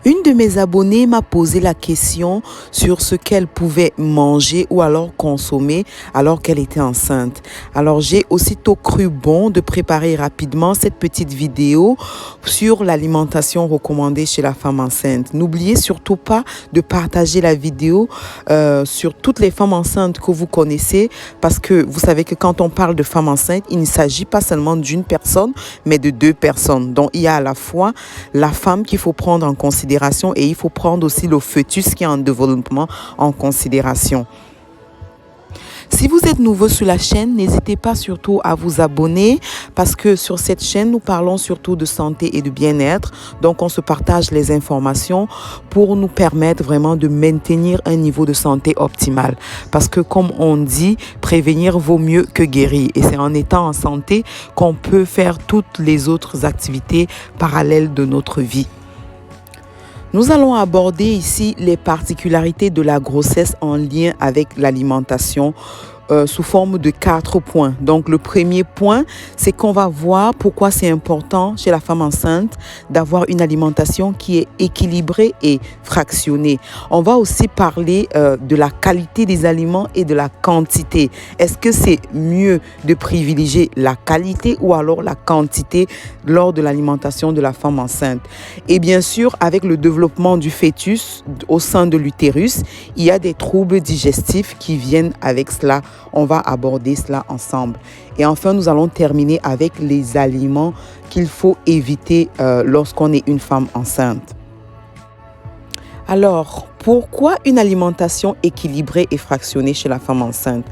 Une de mes abonnées m'a posé la question sur ce qu'elle pouvait manger ou alors consommer alors qu'elle était enceinte. Alors j'ai aussitôt cru bon de préparer rapidement cette petite vidéo sur l'alimentation recommandée chez la femme enceinte. N'oubliez surtout pas de partager la vidéo sur toutes les femmes enceintes que vous connaissez, parce que vous savez que quand on parle de femme enceinte, il ne s'agit pas seulement d'une personne, mais de deux personnes. Donc il y a à la fois la femme qu'il faut prendre en considération et il faut prendre aussi le fœtus qui est en développement en considération. Si vous êtes nouveau sur la chaîne, n'hésitez pas surtout à vous abonner, parce que sur cette chaîne, nous parlons surtout de santé et de bien-être. Donc, on se partage les informations pour nous permettre vraiment de maintenir un niveau de santé optimal. Parce que comme on dit, prévenir vaut mieux que guérir. Et c'est en étant en santé qu'on peut faire toutes les autres activités parallèles de notre vie. Nous allons aborder ici les particularités de la grossesse en lien avec l'alimentation sous forme de 4 points. Donc le premier point, c'est qu'on va voir pourquoi c'est important chez la femme enceinte d'avoir une alimentation qui est équilibrée et fractionnée. On va aussi parler de la qualité des aliments et de la quantité. Est-ce que c'est mieux de privilégier la qualité ou alors la quantité lors de l'alimentation de la femme enceinte? Et bien sûr, avec le développement du fœtus au sein de l'utérus, il y a des troubles digestifs qui viennent avec cela. On va aborder cela ensemble. Et enfin, nous allons terminer avec les aliments qu'il faut éviter lorsqu'on est une femme enceinte. Alors, pourquoi une alimentation équilibrée et fractionnée chez la femme enceinte?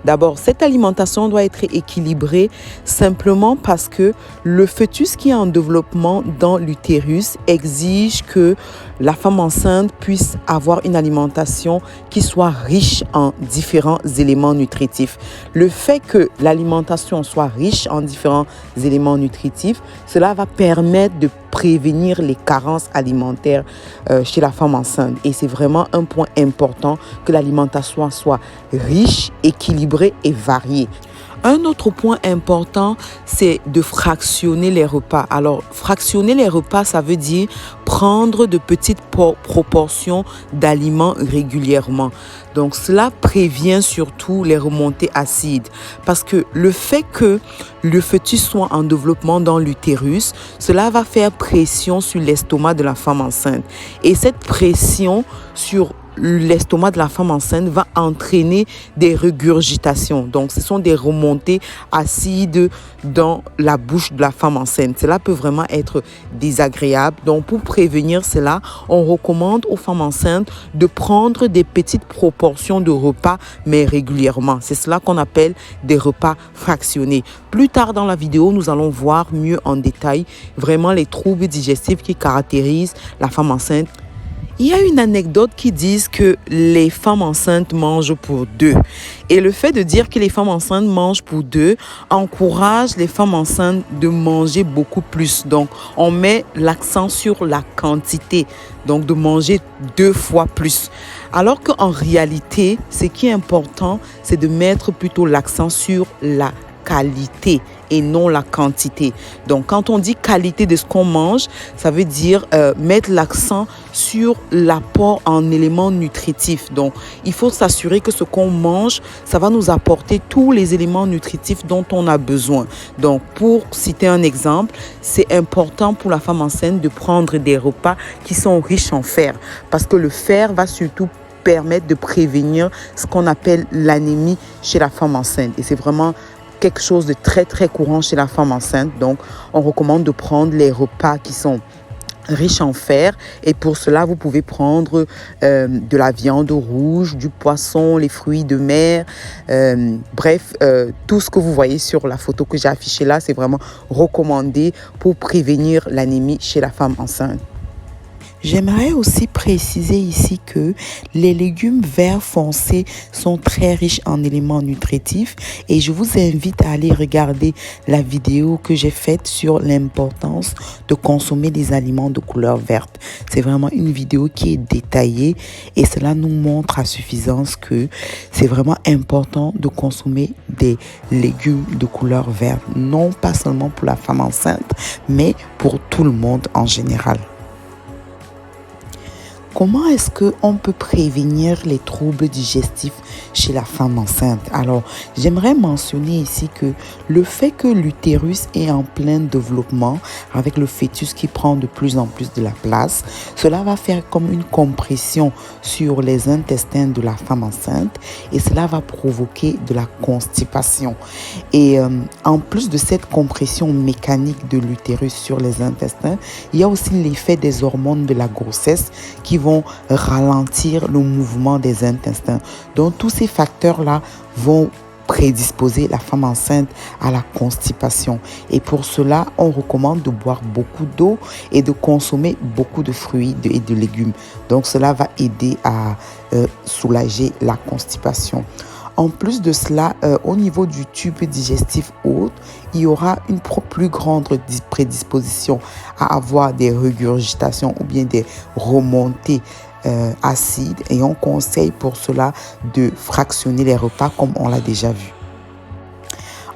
D'abord, cette alimentation doit être équilibrée simplement parce que le fœtus qui est en développement dans l'utérus exige que la femme enceinte puisse avoir une alimentation qui soit riche en différents éléments nutritifs. Le fait que l'alimentation soit riche en différents éléments nutritifs, cela va permettre de prévenir les carences alimentaires chez la femme enceinte. Et c'est vraiment un point important que l'alimentation soit riche, équilibrée et variée. Un autre point important, c'est de fractionner les repas. Alors, fractionner les repas, ça veut dire prendre de petites proportions d'aliments régulièrement. Donc, cela prévient surtout les remontées acides. Parce que le fait que le fœtus soit en développement dans l'utérus, cela va faire pression sur l'estomac de la femme enceinte. Et cette pression sur l'estomac de la femme enceinte va entraîner des régurgitations. Donc, ce sont des remontées acides dans la bouche de la femme enceinte. Cela peut vraiment être désagréable. Donc, pour prévenir cela, on recommande aux femmes enceintes de prendre des petites proportions de repas, mais régulièrement. C'est cela qu'on appelle des repas fractionnés. Plus tard dans la vidéo, nous allons voir mieux en détail vraiment les troubles digestifs qui caractérisent la femme enceinte. Il y a une anecdote qui dit que les femmes enceintes mangent pour deux. Et le fait de dire que les femmes enceintes mangent pour deux encourage les femmes enceintes de manger beaucoup plus. Donc, on met l'accent sur la quantité, donc de manger 2 fois plus. Alors qu'en réalité, ce qui est important, c'est de mettre plutôt l'accent sur la qualité et non la quantité. Donc, quand on dit qualité de ce qu'on mange, ça veut dire mettre l'accent sur l'apport en éléments nutritifs. Donc, il faut s'assurer que ce qu'on mange, ça va nous apporter tous les éléments nutritifs dont on a besoin. Donc, pour citer un exemple, c'est important pour la femme enceinte de prendre des repas qui sont riches en fer, parce que le fer va surtout permettre de prévenir ce qu'on appelle l'anémie chez la femme enceinte. Et c'est vraiment quelque chose de très très courant chez la femme enceinte. Donc, on recommande de prendre les repas qui sont riches en fer, et pour cela, vous pouvez prendre de la viande rouge, du poisson, les fruits de mer, bref, tout ce que vous voyez sur la photo que j'ai affichée là, c'est vraiment recommandé pour prévenir l'anémie chez la femme enceinte. J'aimerais aussi préciser ici que les légumes verts foncés sont très riches en éléments nutritifs, et je vous invite à aller regarder la vidéo que j'ai faite sur l'importance de consommer des aliments de couleur verte. C'est vraiment une vidéo qui est détaillée, et cela nous montre à suffisance que c'est vraiment important de consommer des légumes de couleur verte, non pas seulement pour la femme enceinte, mais pour tout le monde en général. Comment est-ce qu'on peut prévenir les troubles digestifs chez la femme enceinte? Alors, j'aimerais mentionner ici que le fait que l'utérus est en plein développement avec le fœtus qui prend de plus en plus de la place, cela va faire comme une compression sur les intestins de la femme enceinte et cela va provoquer de la constipation. Et en plus de cette compression mécanique de l'utérus sur les intestins, il y a aussi l'effet des hormones de la grossesse qui vont ralentir le mouvement des intestins. Donc tous ces facteurs-là vont prédisposer la femme enceinte à la constipation. Et pour cela, on recommande de boire beaucoup d'eau et de consommer beaucoup de fruits et de légumes. Donc cela va aider à soulager la constipation. En plus de cela, au niveau du tube digestif haut, il y aura une plus grande prédisposition à avoir des régurgitations ou bien des remontées acides. Et on conseille pour cela de fractionner les repas comme on l'a déjà vu.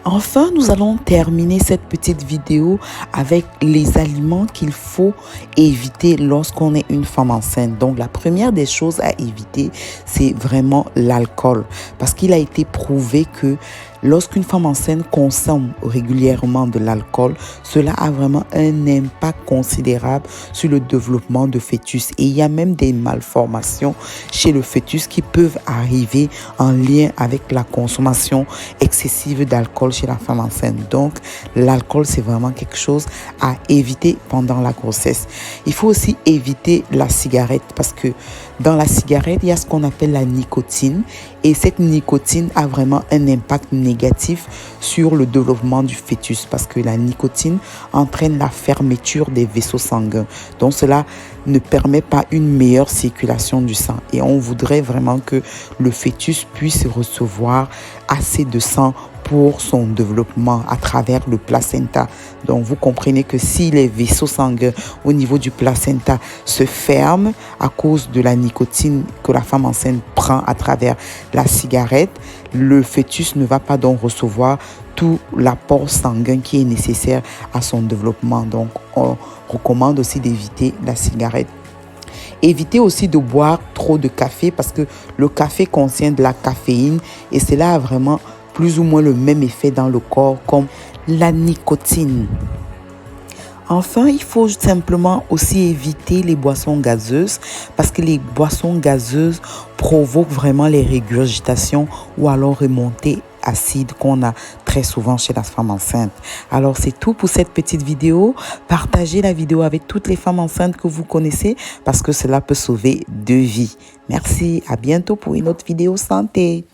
Enfin, nous allons terminer cette petite vidéo avec les aliments qu'il faut éviter lorsqu'on est une femme enceinte. Donc, la première des choses à éviter, c'est vraiment l'alcool. Parce qu'il a été prouvé que lorsqu'une femme enceinte consomme régulièrement de l'alcool, cela a vraiment un impact considérable sur le développement de fœtus. Et il y a même des malformations chez le fœtus qui peuvent arriver en lien avec la consommation excessive d'alcool chez la femme enceinte. Donc, l'alcool, c'est vraiment quelque chose à éviter pendant la grossesse. Il faut aussi éviter la cigarette parce que dans la cigarette, il y a ce qu'on appelle la nicotine et cette nicotine a vraiment un impact négatif sur le développement du fœtus parce que la nicotine entraîne la fermeture des vaisseaux sanguins. Donc cela ne permet pas une meilleure circulation du sang et on voudrait vraiment que le fœtus puisse recevoir assez de sang pour son développement à travers le placenta. Donc, vous comprenez que si les vaisseaux sanguins au niveau du placenta se ferment à cause de la nicotine que la femme enceinte prend à travers la cigarette, le fœtus ne va pas donc recevoir tout l'apport sanguin qui est nécessaire à son développement. Donc, on recommande aussi d'éviter la cigarette. Évitez aussi de boire trop de café parce que le café contient de la caféine et cela a vraiment plus ou moins le même effet dans le corps comme la nicotine. Enfin, il faut simplement aussi éviter les boissons gazeuses parce que les boissons gazeuses provoquent vraiment les régurgitations ou alors remontées acides qu'on a très souvent chez la femme enceinte. Alors, c'est tout pour cette petite vidéo. Partagez la vidéo avec toutes les femmes enceintes que vous connaissez parce que cela peut sauver 2 vies. Merci, à bientôt pour une autre vidéo santé.